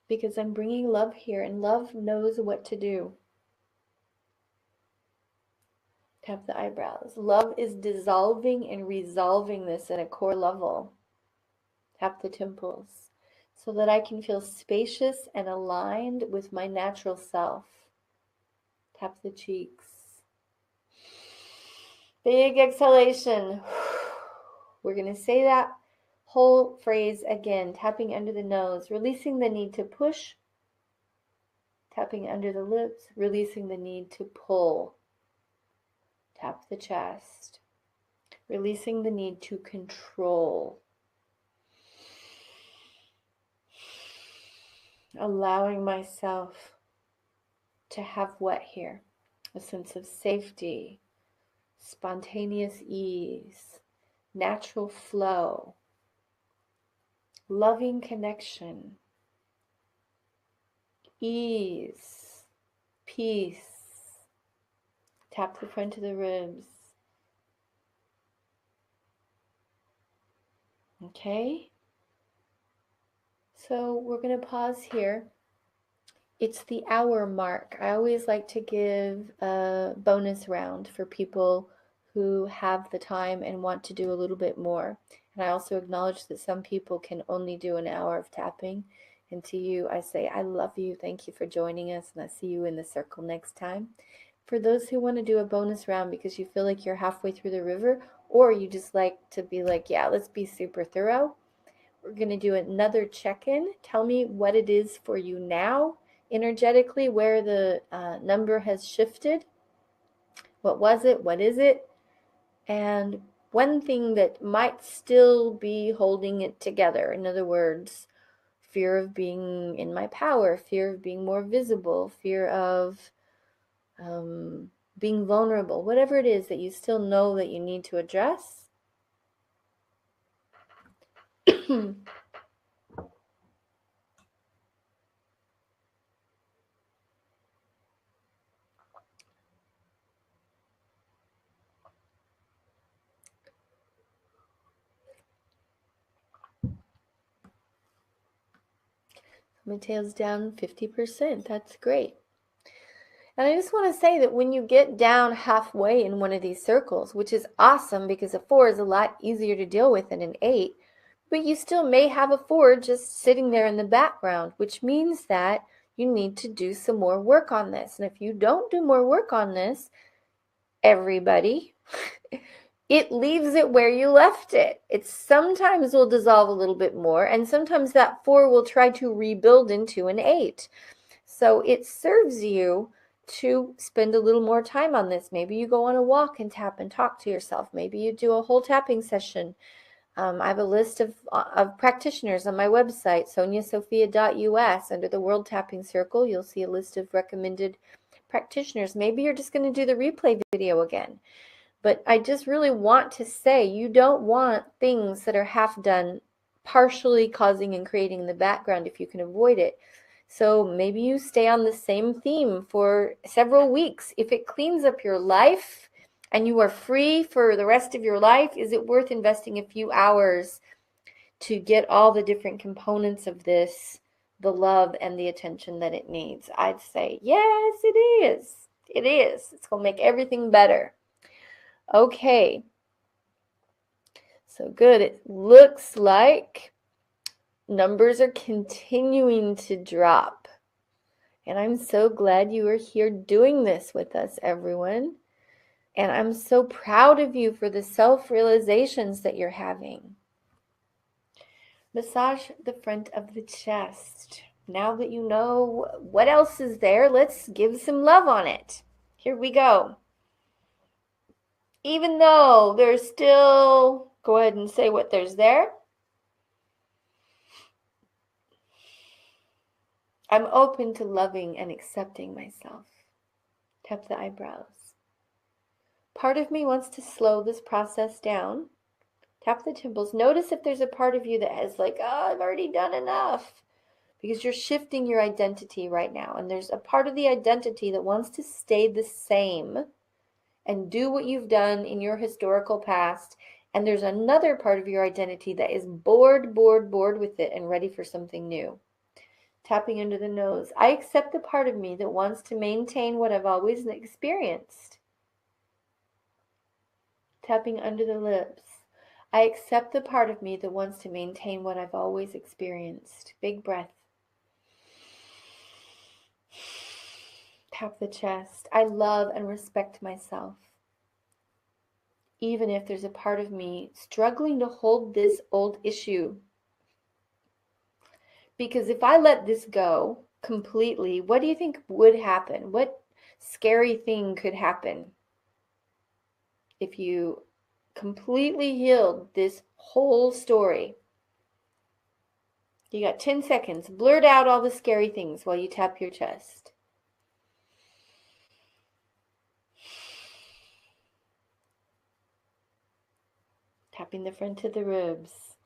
Because I'm bringing love here, and love knows what to do. Tap the eyebrows. Love is dissolving and resolving this at a core level. Tap the temples so that I can feel spacious and aligned with my natural self. Tap the cheeks. Big exhalation. We're going to say that whole phrase again, tapping under the nose, releasing the need to push, tapping under the lips, releasing the need to pull. Tap the chest, releasing the need to control. Allowing myself to have what here? A sense of safety, spontaneous ease, natural flow, loving connection, ease, peace. Tap the front of the ribs. Okay? So we're going to pause here. It's the hour mark. I always like to give a bonus round for people who have the time and want to do a little bit more. And I also acknowledge that some people can only do an hour of tapping. And to you, I say, I love you. Thank you for joining us. And I'll see you in the circle next time. For those who want to do a bonus round because you feel like you're halfway through the river, or you just like to be like, yeah, let's be super thorough, we're going to do another check-in. Tell me what it is for you now, energetically, where the number has shifted. What was it? What is it? And one thing that might still be holding it together. In other words, fear of being in my power, fear of being more visible, fear of being vulnerable, whatever it is that you still know that you need to address. My tail's down 50%. That's great. And I just want to say that when you get down halfway in one of these circles, which is awesome because a 4 is a lot easier to deal with than an 8, but you still may have a 4 just sitting there in the background, which means that you need to do some more work on this. And if you don't do more work on this, everybody, it leaves it where you left it. It sometimes will dissolve a little bit more, and sometimes that 4 will try to rebuild into an 8. So it serves you to spend a little more time on this. Maybe you go on a walk and tap and talk to yourself. Maybe you do a whole tapping session. I have a list of practitioners on my website, soniasophia.us. Under the World Tapping Circle, you'll see a list of recommended practitioners. Maybe you're just going to do the replay video again. But I just really want to say you don't want things that are half done partially causing and creating in the background if you can avoid it. So maybe you stay on the same theme for several weeks. If it cleans up your life and you are free for the rest of your life, is it worth investing a few hours to get all the different components of this, the love and the attention that it needs? I'd say, yes, it is. It is. It's going to make everything better. Okay. So good. It looks like numbers are continuing to drop. And I'm so glad you are here doing this with us, everyone. And I'm so proud of you for the self-realizations that you're having. Massage the front of the chest. Now that you know what else is there, let's give some love on it. Here we go. Even though there's still, go ahead and say what there's there. I'm open to loving and accepting myself. Tap the eyebrows. Part of me wants to slow this process down. Tap the temples. Notice if there's a part of you that is like, oh, I've already done enough. Because you're shifting your identity right now. And there's a part of the identity that wants to stay the same and do what you've done in your historical past. And there's another part of your identity that is bored with it and ready for something new. Tapping under the nose. I accept the part of me that wants to maintain what I've always experienced. Tapping under the lips. I accept the part of me that wants to maintain what I've always experienced. Big breath. Tap the chest. I love and respect myself. Even if there's a part of me struggling to hold this old issue. Because if I let this go completely, what do you think would happen? What scary thing could happen if you completely healed this whole story? You got 10 seconds. Blurt out all the scary things while you tap your chest. Tapping the front of the ribs.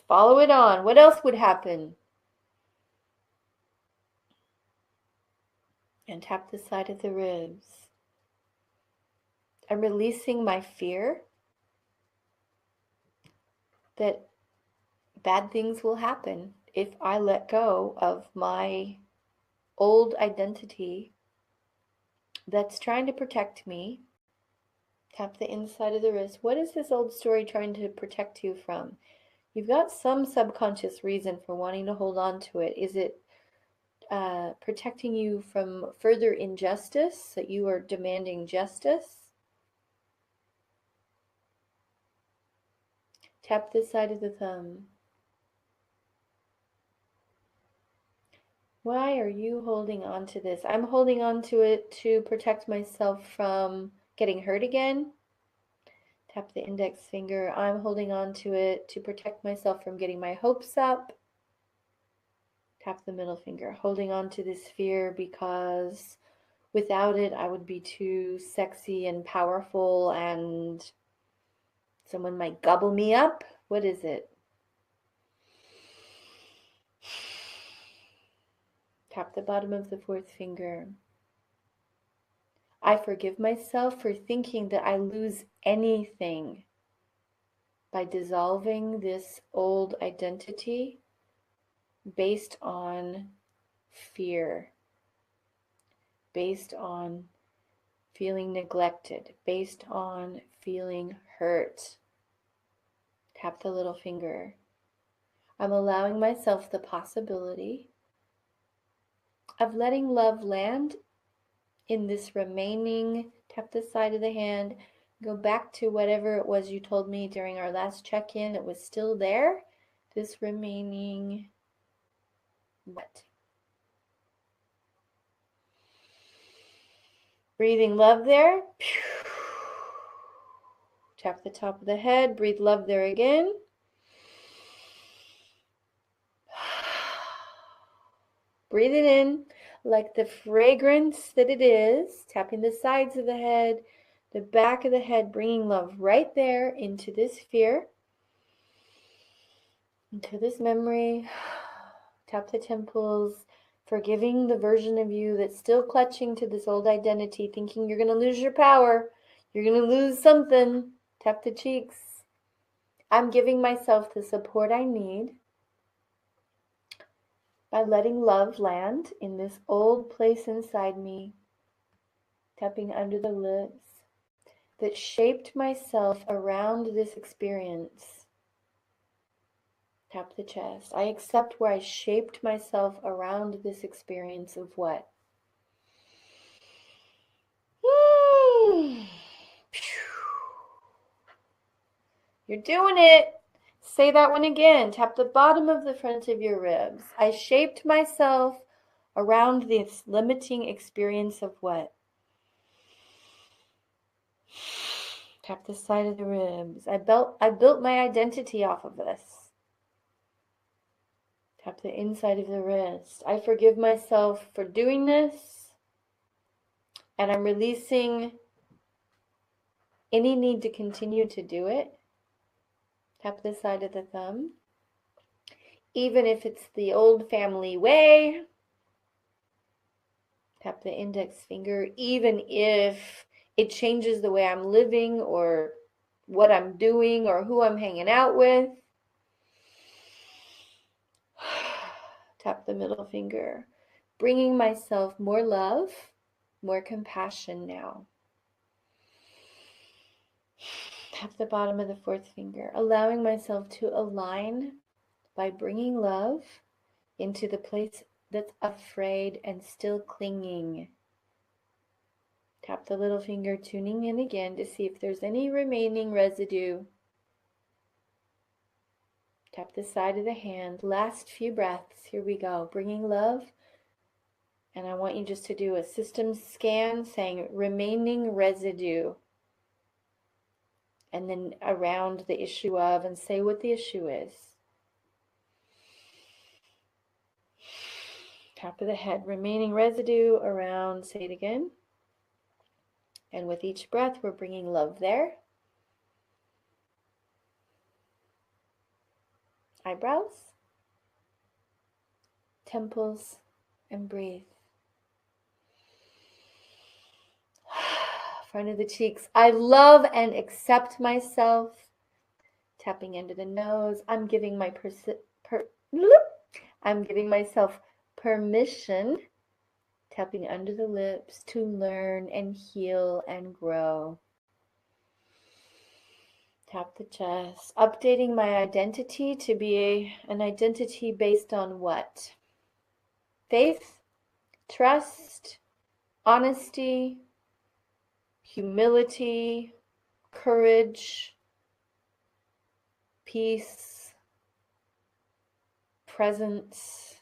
Follow it on. What else would happen? And tap the side of the ribs. I'm releasing my fear that bad things will happen if I let go of my old identity that's trying to protect me. Tap the inside of the wrist. What is this old story trying to protect you from? You've got some subconscious reason for wanting to hold on to it. Is it protecting you from further injustice, that you are demanding justice? Tap the side of the thumb. Why are you holding on to this? I'm holding on to it to protect myself from getting hurt again. Tap the index finger. I'm holding on to it to protect myself from getting my hopes up. Tap the middle finger. Holding on to this fear because without it, I would be too sexy and powerful and someone might gobble me up. What is it? Tap the bottom of the fourth finger. I forgive myself for thinking that I lose anything by dissolving this old identity based on fear, based on feeling neglected, based on feeling hurt. Tap the little finger. I'm allowing myself the possibility of letting love land in this remaining, tap the side of the hand, go back to whatever it was you told me during our last check-in that was still there, this remaining what? Breathing love there. Tap the top of the head, breathe love there again. Breathe it in like the fragrance that it is, tapping the sides of the head, the back of the head, bringing love right there into this fear, into this memory. Tap the temples, forgiving the version of you that's still clutching to this old identity, thinking you're going to lose your power, you're going to lose something. Tap the cheeks. I'm giving myself the support I need by letting love land in this old place inside me, tapping under the lips, that shaped myself around this experience. Tap the chest. I accept where I shaped myself around this experience of what? You're doing it. Say that one again. Tap the bottom of the front of your ribs. I shaped myself around this limiting experience of what? Tap the side of the ribs. I built my identity off of this. Tap the inside of the wrist. I forgive myself for doing this, and I'm releasing any need to continue to do it. Tap the side of the thumb. Even if it's the old family way. Tap the index finger. Even if it changes the way I'm living or what I'm doing or who I'm hanging out with. Tap the middle finger. Bringing myself more love, more compassion now. Tap the bottom of the fourth finger. Allowing myself to align by bringing love into the place that's afraid and still clinging. Tap the little finger, tuning in again to see if there's any remaining residue. Tap the side of the hand. Last few breaths. Here we go. Bringing love. And I want you just to do a system scan saying remaining residue. And then around the issue of, and say what the issue is. Top of the head, remaining residue around, say it again. And with each breath, we're bringing love there. Eyebrows, temples, and breathe. front of the cheeks. I love and accept myself. Tapping into the nose. I'm giving myself permission. Tapping under the lips to learn and heal and grow. Tap the chest. Updating my identity to be an identity based on what? Faith, trust, honesty, humility, courage, peace, presence,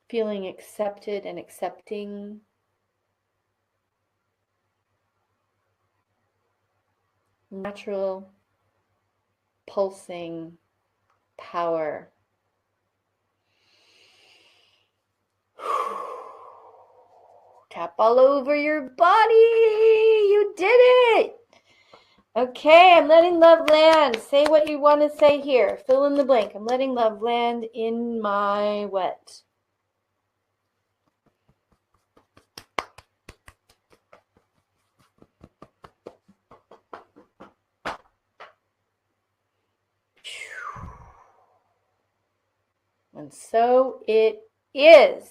feeling accepted and accepting. Natural, pulsing power. Tap all over your body. You did it. Okay, I'm letting love land. Say what you want to say here. Fill in the blank. I'm letting love land in my what? And so it is.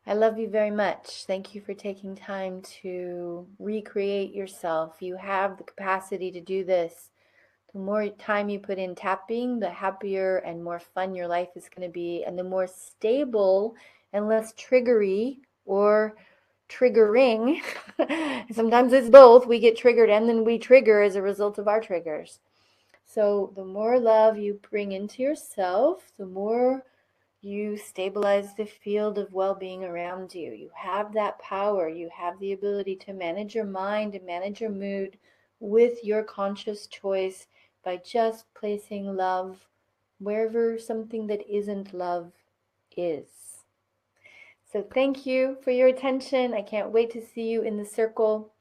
I love you very much. Thank you for taking time to recreate yourself. You have the capacity to do this. The more time you put in tapping, the happier and more fun your life is going to be, and the more stable and less triggery or triggering. Sometimes it's both. We get triggered and then we trigger as a result of our triggers. So the more love you bring into yourself, the more you stabilize the field of well-being around you. You have that power. You have the ability to manage your mind and manage your mood with your conscious choice by just placing love wherever something that isn't love is. So thank you for your attention. I can't wait to see you in the circle.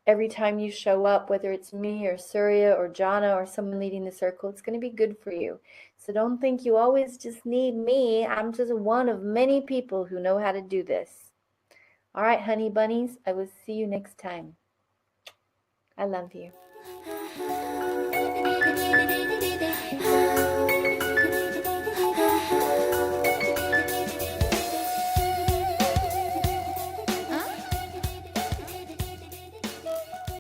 Every time you show up, whether it's me or Surya or Jana or someone leading the circle, it's going to be good for you. So don't think you always just need me. I'm just one of many people who know how to do this. All right, honey bunnies, I will see you next time. I love you.